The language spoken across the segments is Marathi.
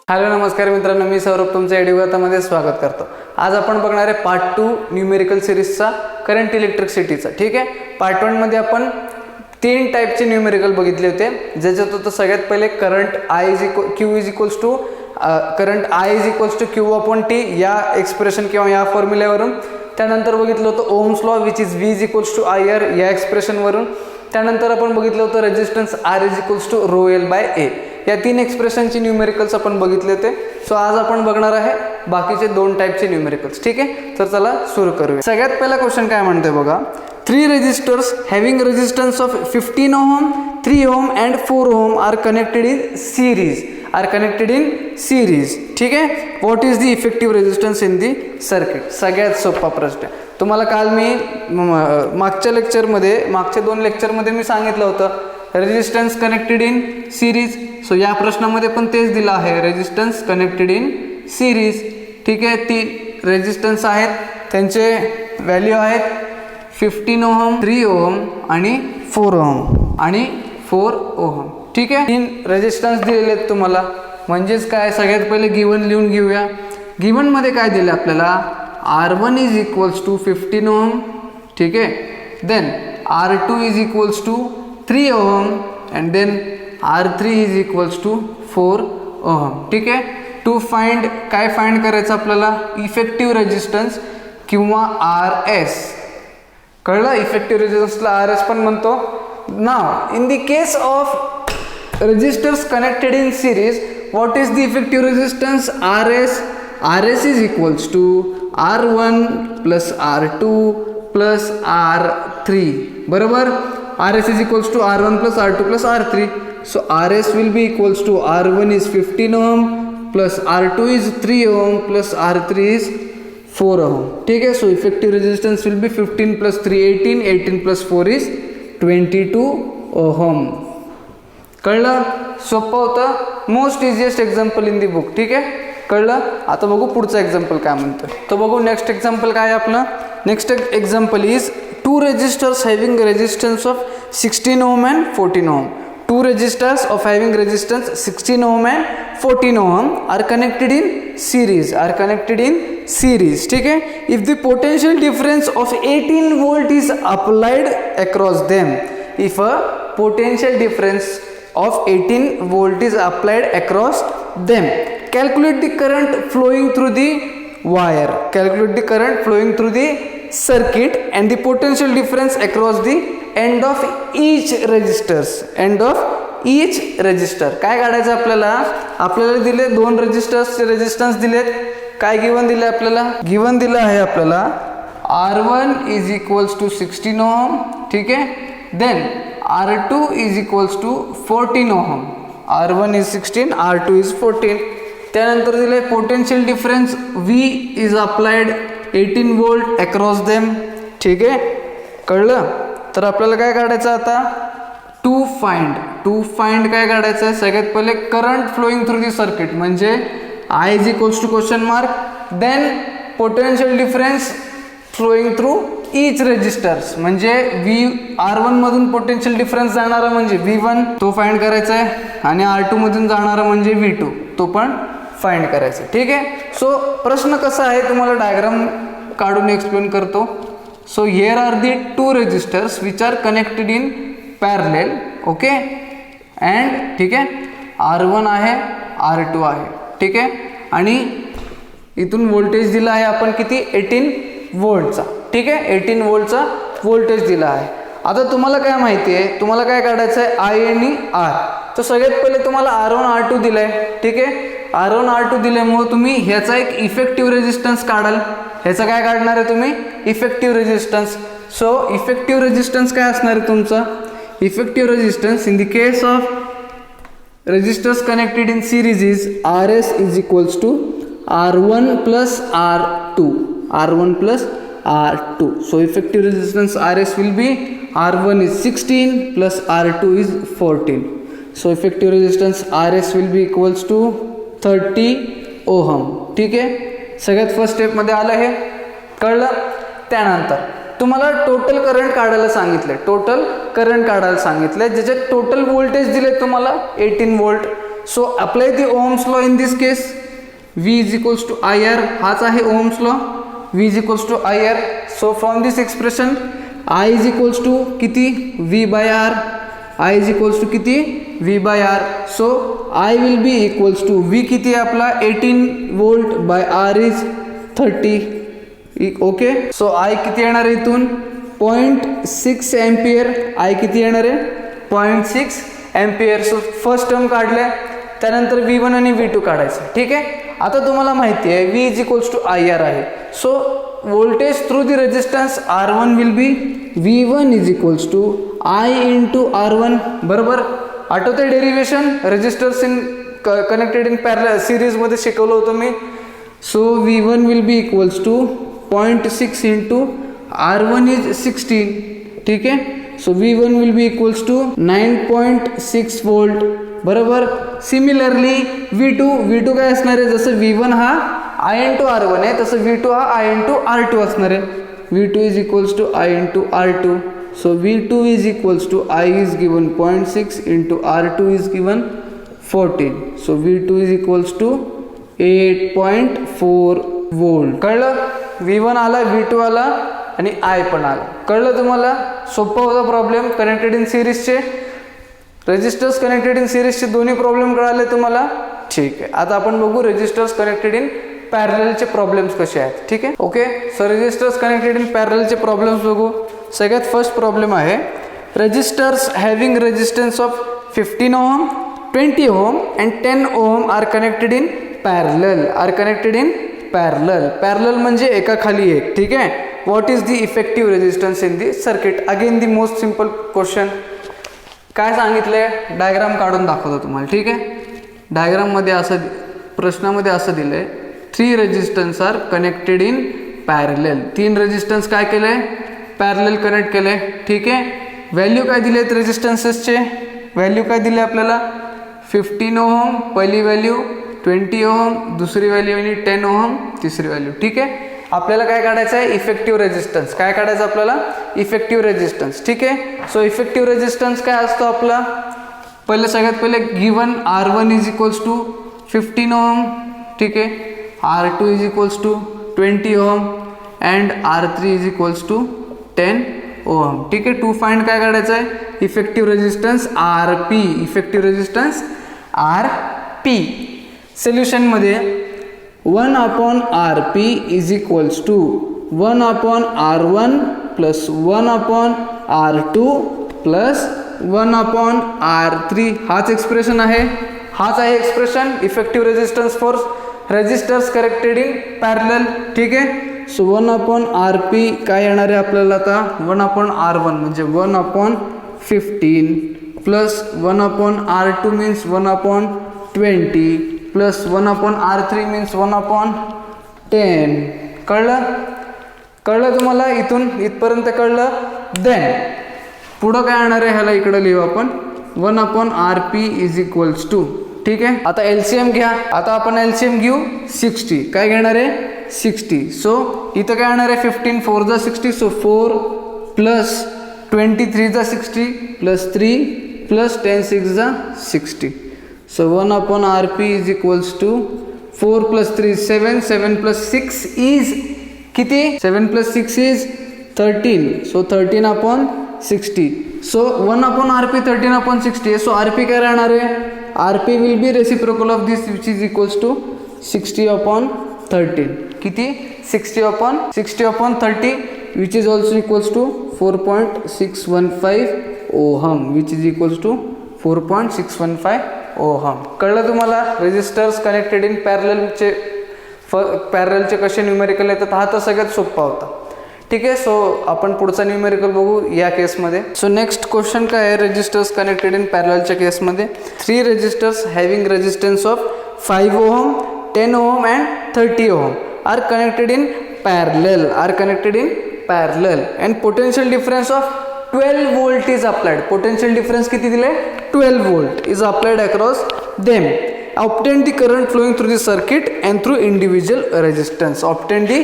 हॅलो नमस्कार मित्रांनो, मी सौरभ तुमचं एडुगातामध्ये स्वागत करतो। आज आपण बघणार आहे पार्ट 2 न्यूमेरिकल सिरीजचा करंट इलेक्ट्रिसिटीचा। ठीक आहे, पार्ट 1 मध्ये आपण 3 टाइपचे न्यूमेरिकल बघितले होते, ज्याच्यात होतं सगळ्यात पहिले current I is equals to Q/T या एक्सप्रेशन किंवा या फॉर्म्युल्यावरून। त्यानंतर बघितलं होतं Ohm's law which is V is equals to IR या एक्सप्रेशनवरून। त्यानंतर आपण बघितलं होतं resistance R is equals to ρL/A। या 3 एक्सप्रेशनची न्यूमेरिकल्स आपण बघितले होते। सो आज आपण बघणार आहे बाकीचे 2 टाइपचे न्यूमेरिकल्स। ठीक आहे, तर चला सुरू करूया। सगळ्यात पहिला क्वेश्चन काय म्हणतोय बघा, 3 resistors having resistance of 15 ohm, 3 ohm and 4 ohm are connected in series. ठीक आहे, what is the effective resistance in the circuit. सगळ्यात सोपा प्रश्न। तुम्हाला काल मी मागच्या 2 लेक्चरमध्ये मी सांगितलं होतं resistance connected in series. So या प्रश्नामध्ये पण तेच दिलं आहे, रेजिस्टन्स कनेक्टेड इन सिरीज। ठीक आहे, 3 रेजिस्टन्स आहेत, त्यांचे व्हॅल्यू आहेत 15 ओहम, 3 ओहम आणि 4 ओहम। ठीक आहे, 3 रेजिस्टन्स दिलेले आहेत तुम्हाला। म्हणजेच काय, सगळ्यात पहिले गिवन लिहून घेऊया। गिवन मध्ये काय दिलं आपल्याला, R1 is equals to 15 ohm. ठीक आहे, then R2 is equals to 3 ohm and then R3 is equals to 4 ohm. ठीक आहे, टू फाइंड काय फाइंड करायचं आपल्याला, इफेक्टिव्ह रेजिस्टन्स किंवा RS। कळलं, इफेक्टिव्ह रेजिस्टन्सला RS पण म्हणतो। Now in the case of resistors connected in series, what is the effective resistance RS is equals to R1 plus R2 plus R3। बरोबर, RS is equals to R1 plus R2 plus R3. So RS will be equals to R1 is 15 ohm plus R2 is 3 ohm plus R3 is 4 ohm. ठीक है, so effective resistance will be 15 plus 3 18, 18 plus 4 is 22 ohm. कळलं, सोपं होतं, most easiest example in the book. ठीक आहे, कळलं। आता बघू पुढचा एक्झाम्पल काय म्हणतोय, तो बघू। नेक्स्ट एक्झाम्पल काय आपलं, next example is 2 resistors having resistance of 16 ohm and 14 ohm. 2 resistors of having resistance 16 ohm and 14 ohm are connected in series. ठीक है, if the potential difference of 18 volt is applied across them, if a potential difference of 18 volt is applied across them, calculate the current flowing through the wire, circuit and the potential difference across the end of each resistor. काय काढायचं आपल्याला दिले 2 रेजिस्टर्सचे रेजिस्टन्स दिलेत। काय गिवन दिले आपल्याला, गिवन दिलं आहे आपल्याला R1 is equals to 16 ohm. ठीक आहे, then R2 is equals to 14 ohm. R1 is 16, R2 is 14। त्यानंतर दिले potential difference V is applied 18 volt across them. ठीक आहे, कळलं। तर आपल्याला काय काढायचं आता, टू फाइंड काय काढायचं आहे, सगळ्यात पहिले current flowing through the circuit, म्हणजे I is equals to question mark, then potential difference flowing through each resistors, म्हणजे R1 मधून पोटेन्शियल डिफरन्स जाणारा म्हणजे V1 तो फाइंड करायचा आहे, आणि R2 मधून जाणारा म्हणजे V2 तो पण फाइंड करायचं। ठीक आहे, सो प्रश्न कसा आहे तुम्हाला डायग्राम काढून एक्सप्लेन करतो। So here are the 2 resistors which are connected in parallel. Okay, and ठीक आहे, R1 आहे, R2 आहे। ठीक आहे, आणि इथून व्होल्टेज दिला आहे आपण किती, 18 वोल्टचा। ठीक आहे, 18 वोल्टचा व्होल्टेज दिला आहे। आता तुम्हाला काय माहिती आहे, तुम्हाला काय काढायचं आहे, I आणि R। तर सगळ्यात पहिले तुम्हाला R1 R2 दिलाय। ठीक आहे, R1 R2 दिल्यामुळे तुम्ही ह्याचा एक इफेक्टिव्ह रेजिस्टन्स काढाल। ह्याचा काय काढणार आहे तुम्ही, effective resistance. So effective resistance काय असणार आहे तुमचा, effective resistance in the case of resistors connected in series is RS is equals to R1 plus R2। So effective resistance RS will be R1 is 16 plus R2 is 14. So effective resistance RS will be equals to 30 ohm. ठीक आहे, सगळ्यात फर्स्ट स्टेप मध्ये आलं हे, कळलं। त्यानंतर तुम्हाला टोटल करंट काढायला सांगितले, ज्याच्यात टोटल व्होल्टेज दिले तुम्हाला 18 volt. So apply the Ohm's law in this case. V is equals to IR, हाच आहे Ohm's law. V is equals to IR. So from this expression I is equals to किती V by R. I is equals to किती V by R. So I will be equals to V किती आहे आपला 18 volt by R is 30. Okay. So I किती येणार आहे इथून 0.6 एम्पियर. I किती येणार आहे 0.6 एम्पियर. सो फर्स्ट टर्म काढल्या, त्यानंतर V1 आणि V2 काढायचं. ठीक आहे. आता तुम्हाला माहिती आहे V is equals to IR आहे. So voltage through the resistance R1 will be V1 is equals to I into R1. बरोबर. आठवते derivation resistors in connected in parallel series मध्ये शिकवलं होतं मी. So V1 will be equals to 0.6 into R1 is 16. ठीक आहे. So V1 will be equals to 9.6 volt. बरोबर. सिमिलरली V2 काय असणार आहे, जसं V1 हा I into R1 आहे तसं V2 हा I into R2 असणार आहे. V2 is equals to I into R2. So V2 is equals to I is given 0.6 into R2 is given 14. So V2 is equals to 8.4 volt. कळलं. V1 आला, V2 आला आणि I पण आला. कळलं तुम्हाला. सोपा होता प्रॉब्लेम. कनेक्टेड इन सिरीजचे रेजिस्टर्स कनेक्टेड इन सिरीजचे दोन्ही प्रॉब्लेम कळाले तुम्हाला. ठीक आहे. आता आपण बघू रेजिस्टर्स कनेक्टेड इन पॅरललचे प्रॉब्लेम्स कसे आहेत. ठीक आहे. Okay. So resistors connected in पॅरललचे प्रॉब्लेम्स बघू. सगळ्यात फर्स्ट प्रॉब्लेम आहे resistors having resistance of 15 ohm, 20 ohm and 10 ohm are connected in parallel. Are connected in parallel. Parallel म्हणजे एका खाली एक. ठीक आहे. What is the effective resistance in the circuit. Again the most simple question. काय सांगितलंय, डायग्राम काढून दाखवतो तुम्हाला. ठीक आहे. डायग्राममध्ये असं प्रश्नामध्ये असं दिलंय 3 resistance are connected in parallel. 3 resistance काय केलंय पॅरलल कनेक्ट केलंय. ठीक आहे. व्हॅल्यू काय दिलेत रेजिस्टन्सेसचे, व्हॅल्यू काय दिले आपल्याला 15 ओहम पहिली व्हॅल्यू, 20 ओहम दुसरी व्हॅल्यू आणि 10 ओहम तिसरी व्हॅल्यू. ठीक आहे. आपल्याला काय काढायचं आहे इफेक्टिव्ह रेजिस्टन्स. काय काढायचं आपल्याला इफेक्टिव्ह रेजिस्टन्स. ठीक आहे. सो इफेक्टिव्ह रेजिस्टन्स काय असतो आपला, पहिले सगळ्यात पहिले given R1 is equals to 15 ohm. ठीक आहे. R2 is equals to 20 ohm and R3 is equals to 10 ohm. ठीक आहे. टू फाइंड काय काढायचं आहे effective resistance RP. Effective resistance RP. सोल्युशनमध्ये 1/RP is equals to 1/R1 plus 1/R2 plus 1/R3. हाच एक्सप्रेशन आहे. हाच आहे expression effective resistance for resistors connected in parallel. ठीक आहे. सो 1/RP काय येणार आहे आपल्याला आता 1/R1 म्हणजे 1/15 plus 1/R2 means 1/20 plus 1/R3 means 1/10. कळलं. कळलं तुम्हाला. इथून इथपर्यंत कळलं. देन पुढं काय येणार आहे ह्याला इकडं लिहू आपण 1/RP इज इक्वल्स टू. ठीक आहे. आता LCM घ्या. आता आपण LCM घेऊ 60. काय घेणार आहे 60. सो इथं काय येणार आहे 15 4 जा 60. सो 4 प्लस 23 जा 60 प्लस 3 प्लस 10 6 जा 60. So 1/RP is equals to 4 plus 3 7 7 plus 6 is किती 7 plus 6 is 13. So 13/60. So 1/RP 13/60. So RP काय राहणार आहे RP will be reciprocal of this which is equals to 60/13. किती 60/30 which is also equals to 4.615 ohm which is equals to 4.615 ohm. कळलं तुम्हाला. रेजिस्टर्स कनेक्टेड इन पॅरलचे कसे न्यूमेरिकल येतात हा तर सगळ्यात सोपा होता. ठीक आहे. सो आपण पुढचा न्यूमेरिकल बघू या केसमध्ये. सो नेक्स्ट क्वेश्चन काय आहे रेजिस्टर्स कनेक्टेड इन पॅरलच्या केसमध्ये 3 resistors having resistance of 5 ohm 10 ohm and 30 ohm are connected in parallel. Are connected in parallel and potential difference of 12 volt is applied. Potential difference किती दिले 12 volt is applied across them. Obtain the current flowing through the circuit and through individual resistance. Obtain the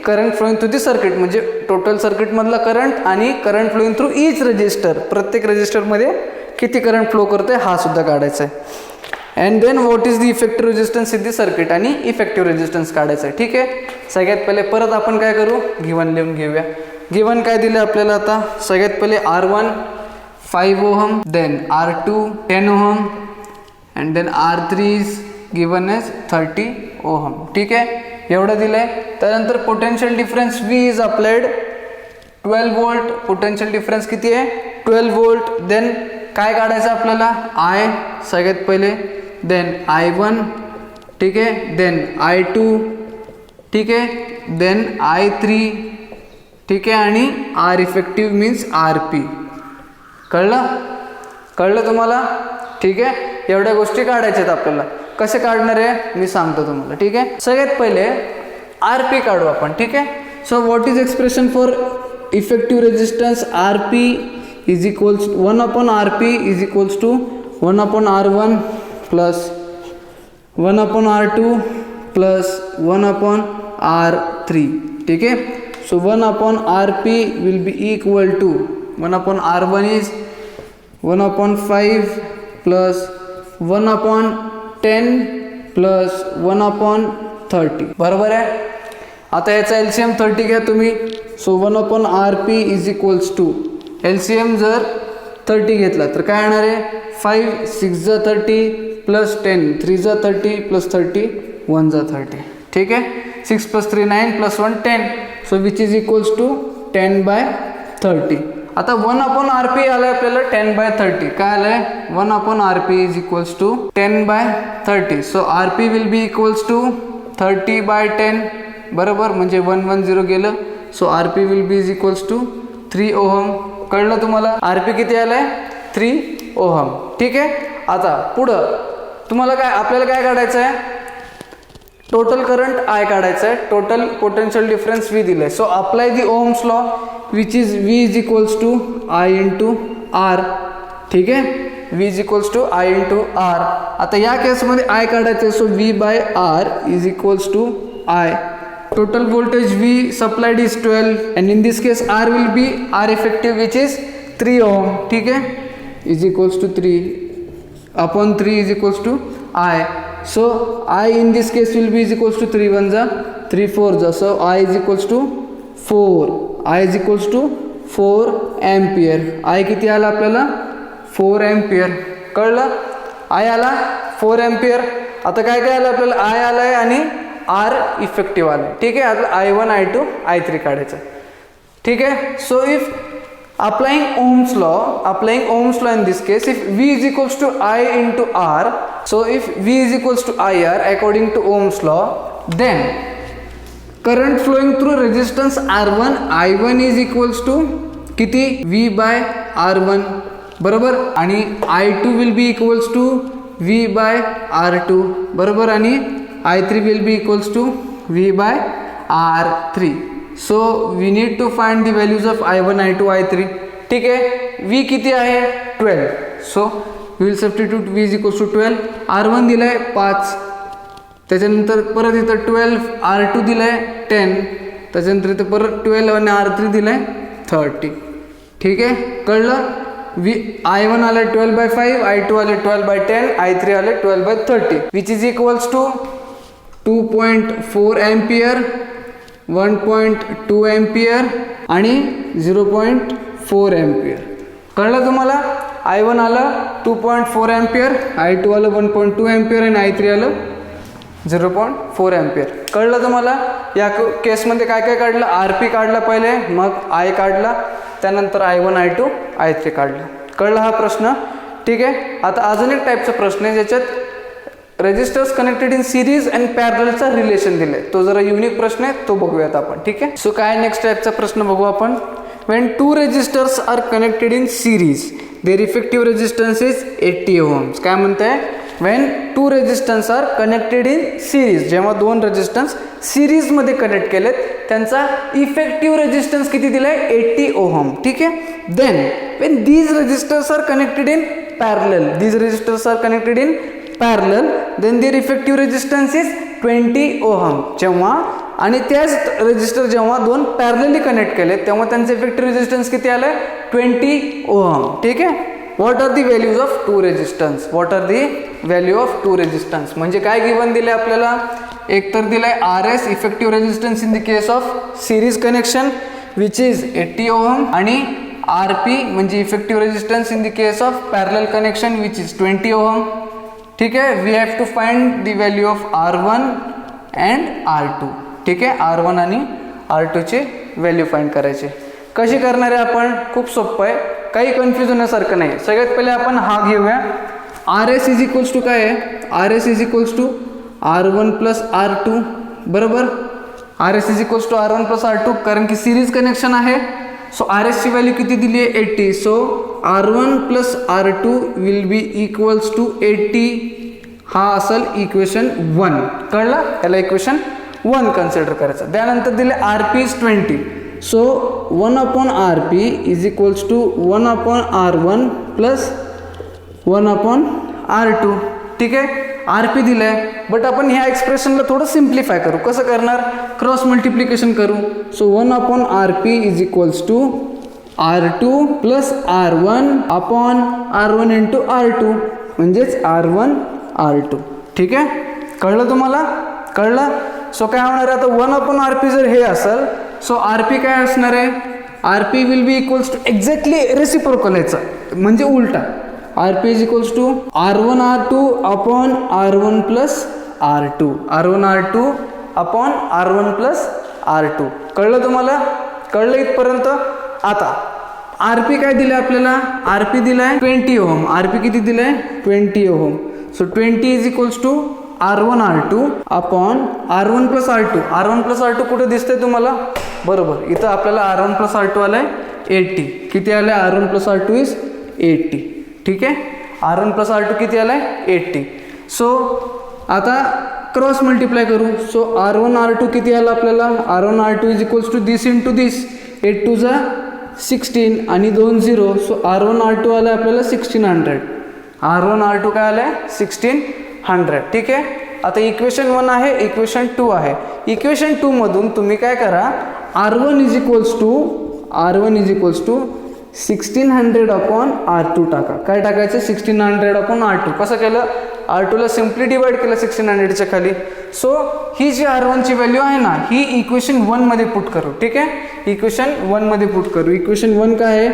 current flowing through the circuit म्हणजे टोटल सर्किट मधला करंट आणि current flowing through each resistor. प्रत्येक रेजिस्टर मध्ये किती करंट फ्लो करते हा सुद्धा काढायचा आहे. And then what is the effective resistance in the circuit आणि इफेक्टिव्ह रेजिस्टन्स काढायचं आहे. ठीक आहे, सगळ्यात पहिले परत आपण काय करू, गिवन लिहून घेऊया. गिवन काय दिलं आपल्याला आता, सगळ्यात पहिले R1 5 ohm, then R2 10 ohm and then R3 is given as 30 ohm. ठीक आहे, एवढं दिलं आहे. त्यानंतर potential difference V is applied 12 volt. Potential difference किती आहे, 12 वोल्ट. देन काय काढायचं आपल्याला, I सगळ्यात पहिले, देन I1, ठीक आहे, देन I2, ठीक आहे, देन I3, ठीक आहे, आणि R इफेक्टिव्ह मीन्स RP. कळलं तुम्हाला. ठीक आहे, एवढ्या गोष्टी काढायच्या आहेत आपल्याला. कसे काढणार आहे मी सांगतो तुम्हाला. ठीक आहे, सगळ्यात पहिले RP काढू आपण. ठीक आहे, so what is expression for effective resistance, RP is equals 1/RP is equals to 1/R1 plus 1/R2 plus 1/R3. ठीक आहे, so 1/RP will be equal to 1/R1 is 1/5 plus 1/10 plus 1/30. बरोबर आहे. आता याचा LCM 30 घ्या तुम्ही. So 1/RP is equals to, LCM जर 30 घेतला तर काय येणार आहे, 5 6 जा 30 प्लस 10 3 जा 30 प्लस 30 1 जा 30. ठीक आहे, 6 plus 3 9 plus 1 10. So which is equals to 10/30. आता 1/RP आलं आहे आपल्याला 10/30. काय आलं आहे, 1/RP is equals to 10/30. So RP will be equals to 30/10. बरोबर, म्हणजे 110 गेलं. So RP will be is equals to 3 ohm. कळलं तुम्हाला. RP किती आलं आहे, 3 ओहम. ठीक आहे, आता पुढं तुम्हाला काय, आपल्याला काय काढायचं आहे, टोटल करंट I काढायचं आहे. टोटल पोटेन्शियल डिफरन्स V दिलं आहे. So apply the Ohm's law which is V is equals to I into R. ठीक आहे, V is equals to I into R. आता या केसमध्ये I काढायचं आहे. So V/R is equals to I. Total voltage V supplied is 12 and in this case R will be R effective which is 3 ohm. ठीक है, is equals to 3 upon 3 is equals to I. So I in this case will be is equals to 3 1 जा 3 4 जा. So I is equals to 4. I is equals to 4 ampere. I किती आला आपल्याला, 4 ampere. कळलं, I आला 4 ampere. आता काय काय आलं आपल्याला, I आलाय आणि R इफेक्टिव्ह आलं. ठीक आहे, आता I1 I2 I3 काढायचं. ठीक आहे, so if applying Ohm's law in this case, if V is equals to I into R, so if V is equals to IR according to Ohm's law, then current flowing through resistance R1 I1 is equals to किती, V by R1. बरोबर, आणि I2 will be equals to V by R2. बरोबर, आणि I3 will be equals to V by R3. So we need to find the values of I1, I2, I3. ठीक आहे, V किती आहे, 12. So we will substitute V is equals to 12. R1 दिला आहे 5, त्याच्यानंतर परत इथं 12. R2 दिला आहे 10, त्याच्यानंतर इथं परत 12 आणि R3 दिला आहे 30. ठीक आहे, कळलं. I1 आलं 12/5, I2 आलं 12/10, I3 आलं 12/30 which is equals to 2.4 ampere, 1.2 ampere आणि 0.4 एम्पियर. कळलं तुम्हाला. I1 आलं 2.4 एम्पियर, I2 आलं 1.2 एम्पियर आणि I3 आलं 0.4 एम्पियर. कळलं तुम्हाला. या केसमध्ये काय काय काढलं, RP काढला पहिले, मग I काढला, त्यानंतर I1 I2 I3 काढलं. कळलं हा प्रश्न. ठीक आहे, आता अजून एक टाईपचा प्रश्न आहे ज्याच्यात resistors connected in series and पॅरललचा रिलेशन दिले. तो जरा युनिक प्रश्न आहे, तो बघूयात आपण. ठीक आहे, सो काय नेक्स्ट टाईपचा प्रश्न बघू आपण. When 2 resistors are connected in series their effective resistance is 80 ohms. काय म्हणताय, when 2 resistance are connected in series, जेव्हा 2 रेजिस्टन्स सिरीजमध्ये कनेक्ट केलेत त्यांचा इफेक्टिव्ह रेजिस्टन्स किती दिलाय, 80 ओहम. ठीक आहे, then when these resistors are connected in parallel, then their effective resistance is 20 ohm. जेव्हा आणि त्याच रेजिस्टर जेव्हा 2 पॅरलली कनेक्ट केले तेव्हा त्यांचे इफेक्टिव्ह रेजिस्टन्स किती आलं, 20 ओहम. ठीक आहे, what are the values of 2 resistance, what are the value of two resistance. म्हणजे काय गिवन दिले आपल्याला, एक तर दिलाय RS effective resistance in the case of series connection which is 80 ohm आणि RP म्हणजे effective resistance in the case of parallel connection which is 20 ohm. ठीक आहे, we have to find the value of R1 and R2. ठीक आहे, R1 आणि R2 ची व्हॅल्यू फाइंड करायची. कशी करणार आहे आपण, खूप सोपं आहे, काही कन्फ्यूज होण्यासारखं नाही. सगळ्यात पहिले आपण हा घेऊया. RS इज इक्वल्स टू काय आहे, RS is equals to R1 plus R2. बरोबर, RS is equals to R1 plus R2 कारण की सिरीज कनेक्शन आहे. सो RS ची व्हॅल्यू किती दिली आहे 80. So R1 plus R2 will be equals to 80. हा असेल इक्वेशन 1. कळलं, त्याला इक्वेशन 1 कन्सिडर करायचं. त्यानंतर दिले RP is 20. So 1 upon RP is equals to 1 upon R1 plus 1 upon R2. ठीक आहे, RP दिलं आहे, बट आपण ह्या एक्सप्रेशनला थोडं सिम्प्लिफाय करू. कसं करणार, क्रॉस मल्टिप्लिकेशन करू. So 1 upon RP is equals to R2 plus R1 upon R1 into R2 म्हणजेच R1 R2. ठीक आहे, कळलं तुम्हाला, कळलं. सो काय होणार आहे आता 1 अपॉन RP जर हे असेल, सो RP काय असणार आहे, RP will be equals to exactly reciprocal याचा म्हणजे उलटा. RP is equals to R1 R2 upon R1 plus R2. R1 R2 upon R1 plus R2. कळलं तुम्हाला, कळलं इथपर्यंत. आता RP काय दिलं आपल्याला, RP दिलाय 20 ओहम. RP किती दिलाय 20 ओहम. So 20 is equals to R1 R2 upon R1 plus R2. R1 plus R2 कुठे दिसतंय तुम्हाला, बरोबर इथं आपल्याला R1 प्लस R2 आलाय 80. किती आलाय, R1 प्लस R2 इज 80. ठीक आहे, R1 प्लस R2 किती आलाय 80. सो आता क्रॉस मल्टिप्लाय करू. सो R1 R2 किती आला आपल्याला, R1 R2 is equals to this into this. 8 2 जा 16 आणि 2 0. सो R1 R2 आलाय आपल्याला 1600. R1 R2 काय आलाय 1600. ठीक आहे, आता इक्वेशन 1 आहे, इक्वेशन 2 आहे. इक्वेशन 2 मधून तुम्ही काय करा, R1 is equals to 1600 upon R2 टाका. काय टाकायचं, 1600 अपॉन R2. कसं केलं, R2 ला सिम्पली डिवाइड केलं 1600च्या खाली. सो ही जी R1 ची व्हॅल्यू आहे ना, ही इक्वेशन 1 मध्ये पुट करू. ठीक आहे, इक्वेशन 1 मध्ये पुट करू. इक्वेशन 1 काय आहे,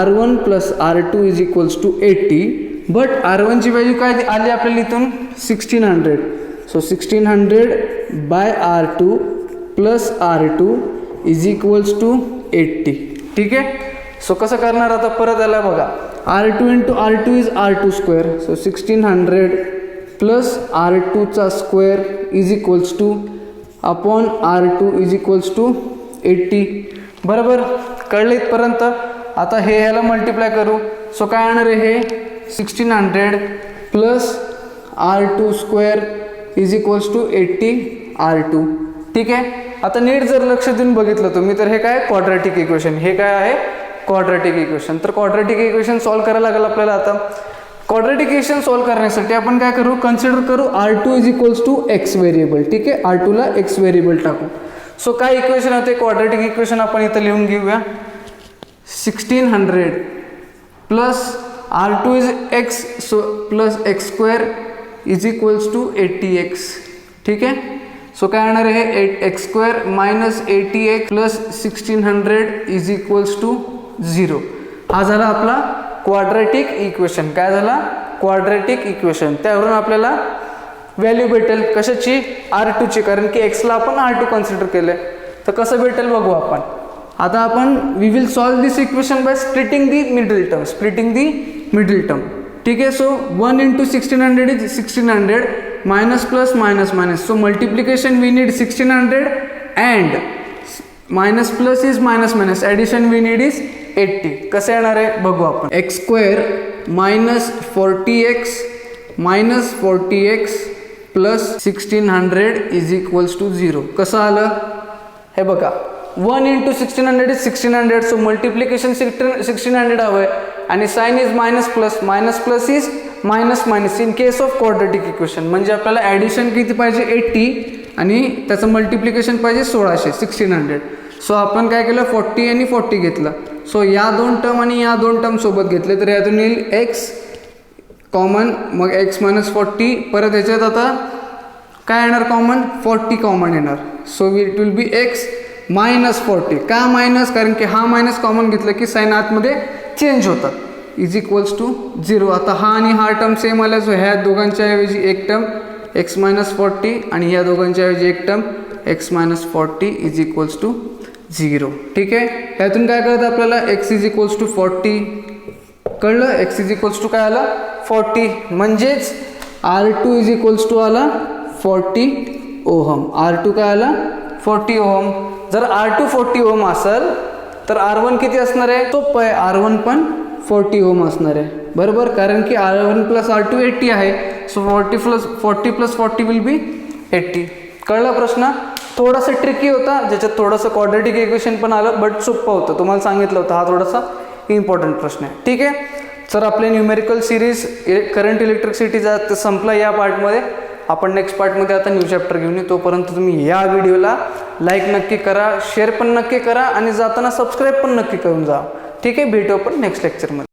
R1 plus R2 is equals to 80. But R1 ची व्हॅल्यू काय आली आपल्याला इथून 1600. So 1600 by R2 plus R2 is equals to 80. ठीक आहे, सो कसं करणार आता, परत आला बघा, R2 into R2 is R2 square. So 1600 plus R2 चा square is equals to upon R2 is equals to 80. बरोबर, कळलं इथपर्यंत. आता हे ह्याला मल्टिप्लाय करू. सो काय येणार आहे, हे 1600 plus R2 square is equals to 80 R2. ठीक आहे, आता नीट जर लक्ष देऊन बघितलं तुम्ही तर हे काय क्वाड्रॅटिक इक्वेशन, हे काय आहे क्वाड्रॅटिक इक्वेशन. तर क्वाड्रॅटिक इक्वेशन सॉल्व्ह करायला लागेल आपल्याला. आता क्वाड्रॅटिक इक्वेशन सॉल्व्ह करण्यासाठी आपण काय करू, कन्सिडर करू R2 is equals to x variable. ठीक आहे, R2 ला एक्स व्हेरिएबल टाकू. सो काय इक्वेशन होते, क्वाड्रॅटिक इक्वेशन आपण इथं लिहून घेऊया. 1600 plus R2 is x, so plus x square is equals to 80x. ठीक आहे, सो काय येणार आहे, x square minus 80x plus 1600 is equals to 0. हा झाला आपला क्वाड्रॅटिक इक्वेशन. काय झाला, क्वाड्रॅटिक इक्वेशन. त्यावरून आपल्याला व्हॅल्यू भेटेल कशाची, R2 ची, कारण की एक्सला आपण R2 कन्सिडर केलंय. तर कसं भेटेल बघू आपण. आता आपण we will solve this equation by splitting the middle term. ठीक आहे, so 1 into 1600 is 1600 minus plus minus minus. So multiplication we need 1600 and minus plus is minus minus, addition we need is 80. कसं येणार आहे बघू आपण. X square minus 40x plus 1600 is equals to 0. कसं आलं हे बघा, 1 इंटू 1600 इज 1600. सो मल्टिप्लिकेशन 1600 हवं आहे आणि sign is minus plus is minus minus in case of quadratic equation. म्हणजे आपल्याला ॲडिशन किती पाहिजे 80 आणि त्याचं मल्टिप्लिकेशन पाहिजे 1600 1600. सो आपण काय केलं 40 आणि 40 घेतलं. सो या दोन टर्म आणि या दोन टर्म सोबत घेतले तर यातून येईल एक्स कॉमन, मग x मायनस 40, परत ह्याच्यात आता काय येणार कॉमन, 40 कॉमन येणार. So it will be x minus 40. का मायनस, कारण की हा मायनस कॉमन घेतलं की साईन आतमध्ये चेंज होतात. Is equals to 0. आता हा आणि हा टर्म सेम आला, सो ह्या दोघांच्या ऐवजी एक टर्म x मायनस 40 आणि ह्या दोघांच्या ऐवजी एक term x minus 40 is equals to 0. ठीक आहे, ह्यातून काय कळतं आपल्याला, x इज इक्वल्स टू 40 कळलं. x इज इक्वल्स टू काय आला 40, म्हणजेच R2 इज इक्वल्स टू आला 40 ओहम. R2 काय आला 40 ओहम. जर R2 40 ओहम असेल तर R1 किती असणार आहे, सोपं आहे, R1 पण 40 ओहम असणार आहे. बरोबर, कारण की R1 प्लस R2 80 आहे. So 40 plus 40 will be 80. कळला प्रश्न. थोडासा ट्रिकी होता, ज्याच्यात थोडंसं क्वाड्रेटिक इक्वेशन पण आलं, बट सोपं होतं. तुम्हाला सांगितलं होतं हा थोडासा इम्पॉर्टंट प्रश्न आहे. ठीक आहे, तर आपले न्यूमेरिकल सिरीज करंट इलेक्ट्रिसिटीचा ते संपला या पार्टमध्ये. आपण नेक्स्ट पार्टमध्ये आता न्यू चॅप्टर घेऊन येऊ. तोपर्यंत तुम्ही या व्हिडिओला लाईक नक्की करा, शेअर पण नक्की करा आणि जाताना सबस्क्राईब पण नक्की करून जा. ठीक आहे, भेटू आपण नेक्स्ट लेक्चरमध्ये.